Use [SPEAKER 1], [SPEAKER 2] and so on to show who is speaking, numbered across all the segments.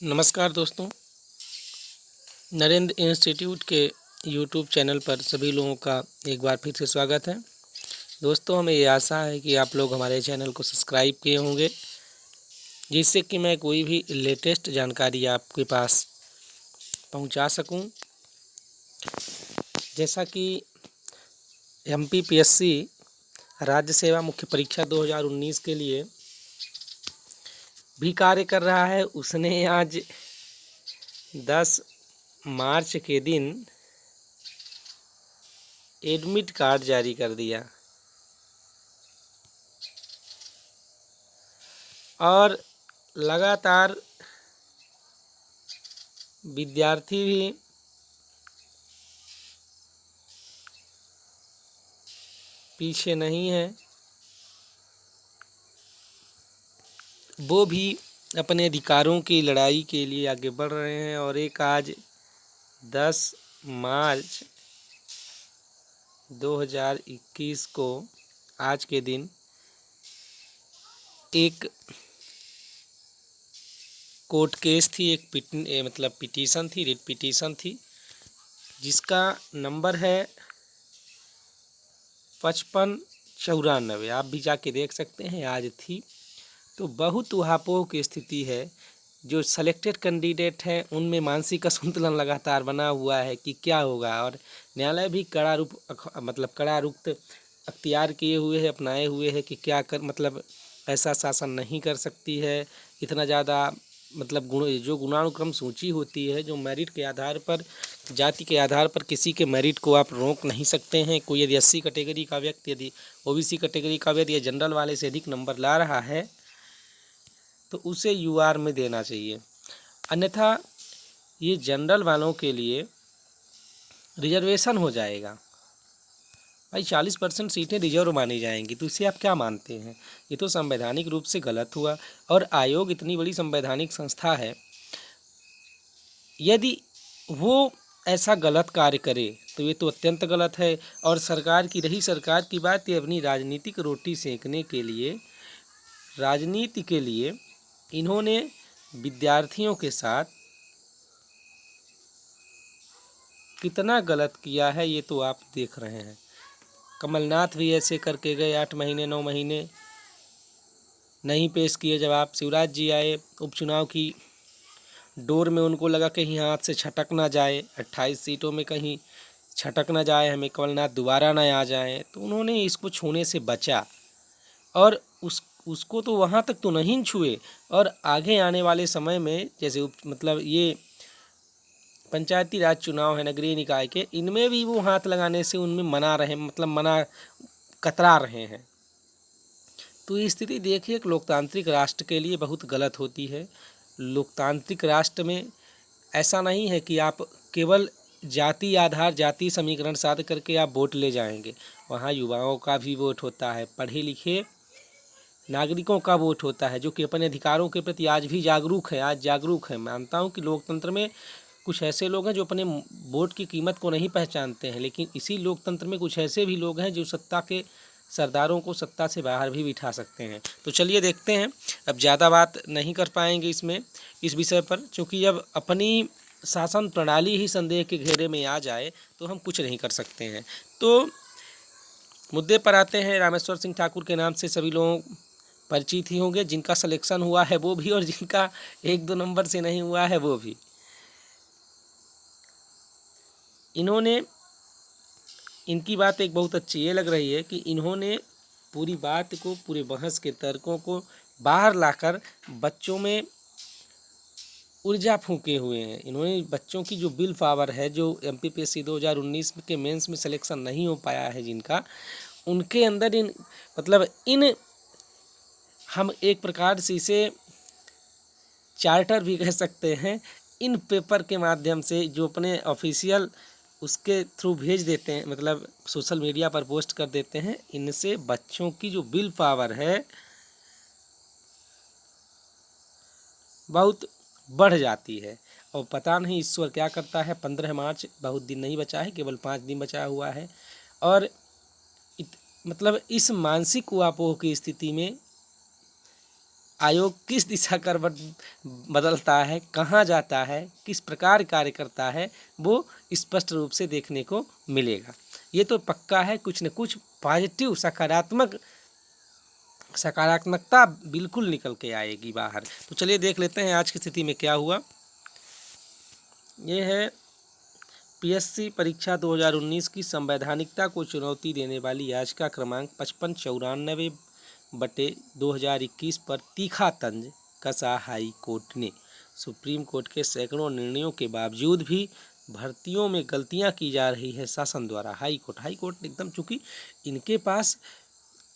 [SPEAKER 1] नमस्कार दोस्तों, नरेंद्र इंस्टीट्यूट के यूट्यूब चैनल पर सभी लोगों का एक बार फिर से स्वागत है। दोस्तों, हमें ये आशा है कि आप लोग हमारे चैनल को सब्सक्राइब किए होंगे, जिससे कि मैं कोई भी लेटेस्ट जानकारी आपके पास पहुंचा सकूं। जैसा कि एमपीपीएससी राज्य सेवा मुख्य परीक्षा 2019 के लिए भी कार्य कर रहा है। उसने आज 10 मार्च के दिन एडमिट कार्ड जारी कर दिया और लगातार विद्यार्थी भी पीछे नहीं है, वो भी अपने अधिकारों की लड़ाई के लिए आगे बढ़ रहे हैं। और एक आज 10 मार्च 2021 को आज के दिन एक कोर्ट केस थी, एक पिटीशन थी, रिट पिटीशन थी, जिसका नंबर है 5594। आप भी जाके देख सकते हैं, आज थी। तो बहुत उहापोह की स्थिति है। जो सेलेक्टेड कैंडिडेट हैं उनमें मानसिक असंतुलन लगातार बना हुआ है कि क्या होगा। और न्यायालय भी कड़ा रुख अख्तियार किए हुए है, अपनाए हुए है कि क्या कर ऐसा शासन नहीं कर सकती है। इतना ज़्यादा जो गुणानुक्रम सूची होती है, जो मेरिट के आधार पर, जाति के आधार पर किसी के मेरिट को आप रोक नहीं सकते हैं। कोई यदि 80 कैटेगरी का व्यक्ति, यदि ओबीसी कैटेगरी का व्यक्ति या जनरल वाले से अधिक नंबर ला रहा है तो उसे यूआर में देना चाहिए। अन्यथा ये जनरल वालों के लिए रिजर्वेशन हो जाएगा। भाई 40% सीटें रिजर्व मानी जाएंगी, तो इसे आप क्या मानते हैं? ये तो संवैधानिक रूप से गलत हुआ। और आयोग इतनी बड़ी संवैधानिक संस्था है, यदि वो ऐसा गलत कार्य करे तो ये तो अत्यंत गलत है। और सरकार की बात, ये अपनी राजनीतिक रोटी सेकने के लिए, राजनीति के लिए इन्होंने विद्यार्थियों के साथ कितना गलत किया है, ये तो आप देख रहे हैं। कमलनाथ भी ऐसे करके गए, 8 महीने 9 महीने नहीं पेश किए जवाब। शिवराज जी आए, उपचुनाव की डोर में उनको लगा कहीं हाथ से छटक ना जाए, 28 सीटों में कहीं छटक ना जाए, हमें कमलनाथ दोबारा ना आ जाए, तो उन्होंने इसको छूने से बचा। और उसको तो वहाँ तक तो नहीं छुए। और आगे आने वाले समय में जैसे ये पंचायती राज चुनाव है, नगरीय निकाय के, इनमें भी वो हाथ लगाने से उनमें मना कतरा रहे हैं। तो ये स्थिति देखिए, एक लोकतांत्रिक राष्ट्र के लिए बहुत गलत होती है। लोकतांत्रिक राष्ट्र में ऐसा नहीं है कि आप केवल जाति समीकरण साध करके आप वोट ले जाएंगे। वहाँ युवाओं का भी वोट होता है, पढ़े लिखे नागरिकों का वोट होता है, जो कि अपने अधिकारों के प्रति आज भी जागरूक है। मानता हूँ कि लोकतंत्र में कुछ ऐसे लोग हैं जो अपने वोट की कीमत को नहीं पहचानते हैं, लेकिन इसी लोकतंत्र में कुछ ऐसे भी लोग हैं जो सत्ता के सरदारों को सत्ता से बाहर भी बिठा सकते हैं। तो चलिए देखते हैं। अब ज़्यादा बात नहीं कर पाएंगे इस विषय पर, क्योंकि जब अपनी शासन प्रणाली ही संदेह के घेरे में आ जाए तो हम कुछ नहीं कर सकते हैं। तो मुद्दे पर आते हैं। रामेश्वर सिंह ठाकुर के नाम से सभी लोग परिचित ही होंगे, जिनका सिलेक्शन हुआ है वो भी, और जिनका 1-2 नंबर से नहीं हुआ है वो भी। इनकी बात एक बहुत अच्छी ये लग रही है कि इन्होंने पूरी बात को, पूरे बहस के तर्कों को बाहर लाकर बच्चों में ऊर्जा फूंके हुए हैं। इन्होंने बच्चों की जो विल पावर है, जो एमपीपीएससी 2019 के मेंस में सिलेक्शन नहीं हो पाया है जिनका, उनके अंदर हम एक प्रकार से इसे चार्टर भी कह सकते हैं। इन पेपर के माध्यम से जो अपने ऑफिशियल उसके थ्रू भेज देते हैं, सोशल मीडिया पर पोस्ट कर देते हैं, इनसे बच्चों की जो विल पावर है बहुत बढ़ जाती है। और पता नहीं ईश्वर क्या करता है। 15 मार्च बहुत दिन नहीं बचा है, केवल 5 दिन बचा हुआ है। और इस मानसिक उहापोह की स्थिति में आयोग किस दिशा करवट बदलता है, कहाँ जाता है, किस प्रकार कार्य करता है, वो स्पष्ट रूप से देखने को मिलेगा। ये तो पक्का है, कुछ न कुछ पॉजिटिव सकारात्मकता बिल्कुल निकल के आएगी बाहर। तो चलिए देख लेते हैं आज की स्थिति में क्या हुआ। ये है पीएससी परीक्षा 2019 की संवैधानिकता को चुनौती देने वाली याचिका क्रमांक 5594/2021 पर तीखा तंज कसा हाई कोर्ट ने। सुप्रीम कोर्ट के सैकड़ों निर्णयों के बावजूद भी भर्तियों में गलतियां की जा रही है शासन द्वारा। हाई कोर्ट एकदम, चूंकि इनके पास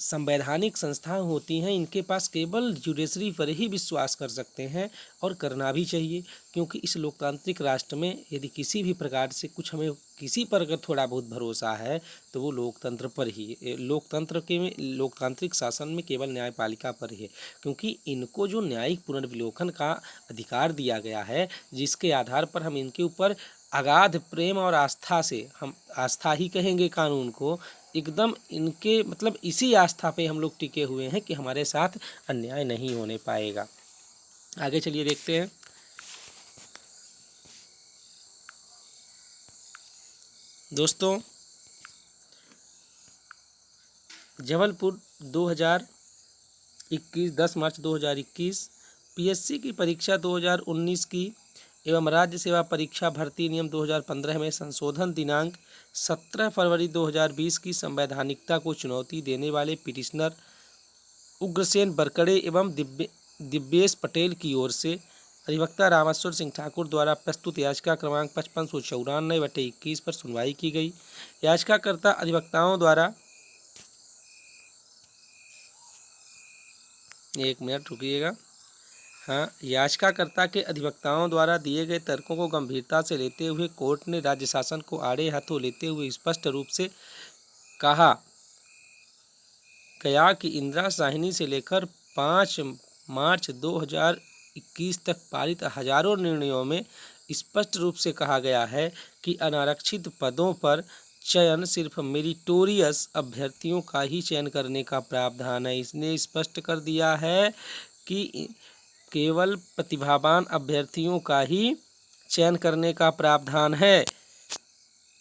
[SPEAKER 1] संवैधानिक संस्थाएं होती हैं, इनके पास केवल जुडिशरी पर ही विश्वास कर सकते हैं और करना भी चाहिए, क्योंकि इस लोकतांत्रिक राष्ट्र में यदि किसी भी प्रकार से कुछ हमें किसी पर अगर थोड़ा बहुत भरोसा है तो वो लोकतंत्र पर ही, लोकतांत्रिक शासन में केवल न्यायपालिका पर ही है, क्योंकि इनको जो न्यायिक पुनर्विलोकन का अधिकार दिया गया है, जिसके आधार पर हम इनके ऊपर अगाध प्रेम और आस्था से, हम आस्था ही कहेंगे कानून को, एकदम इनके मतलब इसी आस्था पे हम लोग टिके हुए हैं कि हमारे साथ अन्याय नहीं होने पाएगा। आगे चलिए देखते हैं। दोस्तों, जबलपुर 2021 10 मार्च 2021 पीएससी की परीक्षा 2019 की एवं राज्य सेवा परीक्षा भर्ती नियम 2015 में संशोधन दिनांक 17 फरवरी 2020 की संवैधानिकता को चुनौती देने वाले पिटिशनर उग्रसेन बरकड़े एवं दिव्येश पटेल की ओर से अधिवक्ता रामेश्वर सिंह ठाकुर द्वारा प्रस्तुत याचिका क्रमांक 5594/21 पर सुनवाई की गई। याचिकाकर्ता अधिवक्ताओं द्वारा, एक मिनट रुकिएगा, हाँ, याचिकाकर्ता के अधिवक्ताओं द्वारा दिए गए तर्कों को गंभीरता से लेते हुए कोर्ट ने राज्य शासन को आड़े हाथों लेते हुए स्पष्ट रूप से कहा गया कि इंदिरा साहनी से लेकर 5 मार्च 2021 तक पारित हजारों निर्णयों में स्पष्ट रूप से कहा गया है कि अनारक्षित पदों पर चयन सिर्फ मेरिटोरियस अभ्यर्थियों का ही चयन करने का प्रावधान है। इसने स्पष्ट कर दिया है कि केवल प्रतिभावान अभ्यर्थियों का ही चयन करने का प्रावधान है।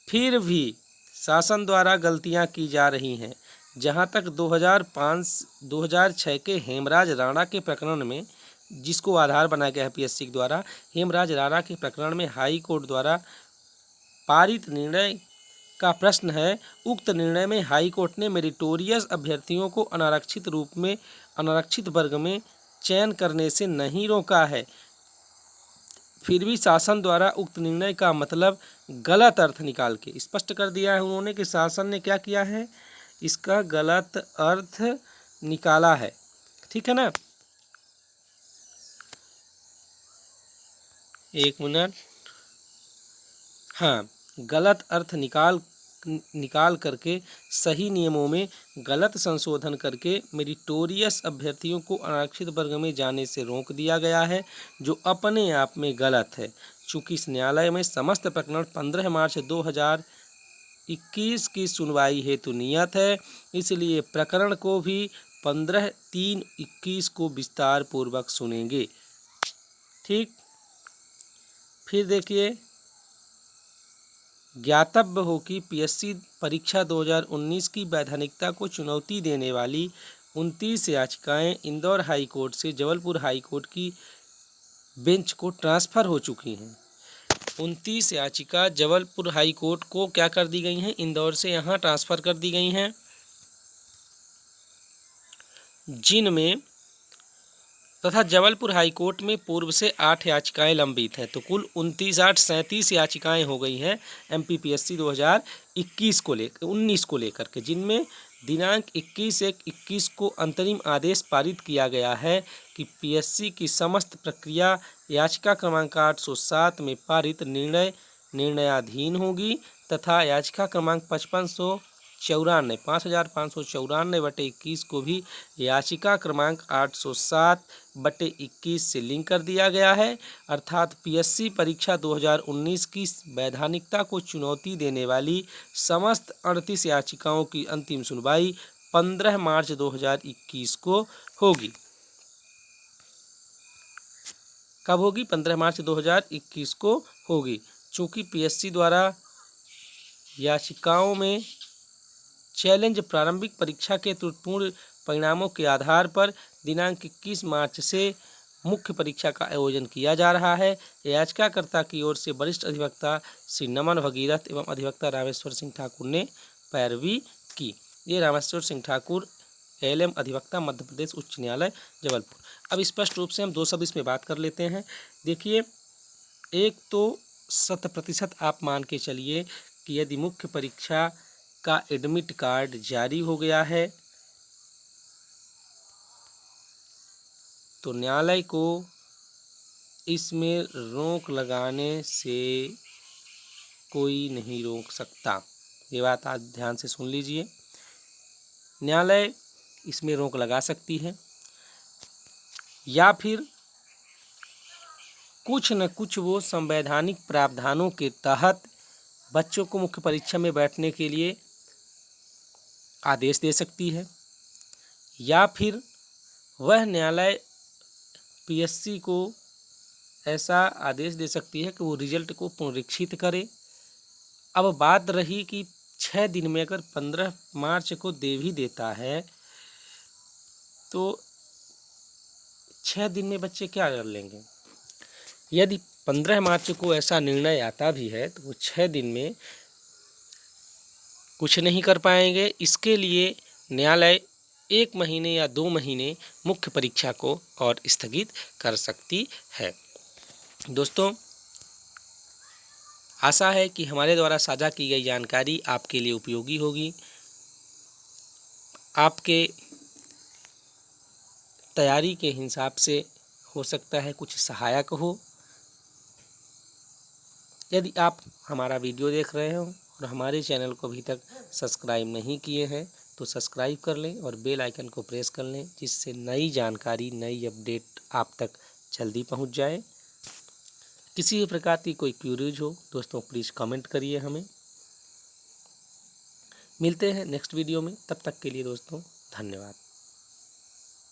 [SPEAKER 1] फिर भी शासन द्वारा गलतियां की जा रही हैं। जहां तक 2006 के हेमराज राणा के प्रकरण में, जिसको आधार बनाया गया है पीएससी द्वारा, हेमराज राणा के प्रकरण में हाई कोर्ट द्वारा पारित निर्णय का प्रश्न है। उक्त निर्णय में हाई कोर्ट ने मेरिटोरियस अभ्यर्थियों को अनारक्षित वर्ग में चयन करने से नहीं रोका है। फिर भी शासन द्वारा उक्त निर्णय का मतलब गलत अर्थ निकाल के स्पष्ट कर दिया है उन्होंने कि शासन ने क्या किया है, इसका गलत अर्थ निकाला है। ठीक है ना, एक मिनट, हाँ, गलत अर्थ निकाल करके सही नियमों में गलत संशोधन करके मेरिटोरियस अभ्यर्थियों को आरक्षित वर्ग में जाने से रोक दिया गया है, जो अपने आप में गलत है। चूँकि इस न्यायालय में समस्त प्रकरण 15 मार्च 2021 की सुनवाई हेतु नियत है, इसलिए प्रकरण को भी 15/3/21 को विस्तार पूर्वक सुनेंगे। ठीक, फिर देखिए, ज्ञातव्य हो कि पीएससी परीक्षा 2019 की वैधानिकता को चुनौती देने वाली 29 याचिकाएं इंदौर हाई कोर्ट से जबलपुर हाई कोर्ट की बेंच को ट्रांसफ़र हो चुकी हैं। 29 याचिका जबलपुर हाई कोर्ट को क्या कर दी गई हैं, इंदौर से यहाँ ट्रांसफ़र कर दी गई हैं, जिनमें तथा जबलपुर हाई कोर्ट में पूर्व से 8 याचिकाएं लंबित हैं। तो कुल 29/8 याचिकाएं हो गई हैं एमपीपीएससी 2019 को लेकर के, जिनमें दिनांक 21/1/21 को अंतरिम आदेश पारित किया गया है कि पीएससी की समस्त प्रक्रिया याचिका क्रमांक 807 में पारित निर्णयाधीन होगी तथा याचिका क्रमांक 5594 को भी याचिका क्रमांक 807/21 से लिंक कर दिया गया है। अर्थात पीएससी परीक्षा 2019 की वैधानिकता को चुनौती देने वाली समस्त 38 याचिकाओं की अंतिम सुनवाई 15 मार्च 2021 को होगी। कब होगी? 15 मार्च 2021 को होगी। चूँकि पीएससी द्वारा याचिकाओं में चैलेंज प्रारंभिक परीक्षा के त्रुटिपूर्ण परिणामों के आधार पर दिनांक 21 मार्च से मुख्य परीक्षा का आयोजन किया जा रहा है। याचिकाकर्ता की ओर से वरिष्ठ अधिवक्ता श्री नमन भगीरथ एवं अधिवक्ता रामेश्वर सिंह ठाकुर ने पैरवी की। ये रामेश्वर सिंह ठाकुर एलएम अधिवक्ता मध्य प्रदेश उच्च न्यायालय जबलपुर। अब स्पष्ट रूप से हम दो शब्द इसमें बात कर लेते हैं। देखिए, एक तो 100% आप मान के चलिए कि यदि मुख्य परीक्षा का एडमिट कार्ड जारी हो गया है तो न्यायालय को इसमें रोक लगाने से कोई नहीं रोक सकता। ये बात आज ध्यान से सुन लीजिए। न्यायालय इसमें रोक लगा सकती है या फिर कुछ न कुछ वो संवैधानिक प्रावधानों के तहत बच्चों को मुख्य परीक्षा में बैठने के लिए आदेश दे सकती है, या फिर वह न्यायालय पीएससी को ऐसा आदेश दे सकती है कि वो रिजल्ट को पुनरीक्षित करे। अब बात रही कि 6 दिन में अगर 15 मार्च को दे भी देता है तो 6 दिन में बच्चे क्या कर लेंगे? यदि 15 मार्च को ऐसा निर्णय आता भी है तो वो 6 दिन में कुछ नहीं कर पाएंगे। इसके लिए न्यायालय 1 महीने या 2 महीने मुख्य परीक्षा को और स्थगित कर सकती है। दोस्तों, आशा है कि हमारे द्वारा साझा की गई जानकारी आपके लिए उपयोगी होगी, आपके तैयारी के हिसाब से हो सकता है कुछ सहायक हो। यदि आप हमारा वीडियो देख रहे हो और हमारे चैनल को अभी तक सब्सक्राइब नहीं किए हैं तो सब्सक्राइब कर लें और बेल आइकन को प्रेस कर लें, जिससे नई जानकारी, नई अपडेट आप तक जल्दी पहुंच जाए। किसी भी प्रकार की कोई क्यूरीज हो दोस्तों, प्लीज़ कमेंट करिए हमें। मिलते हैं नेक्स्ट वीडियो में, तब तक के लिए दोस्तों धन्यवाद।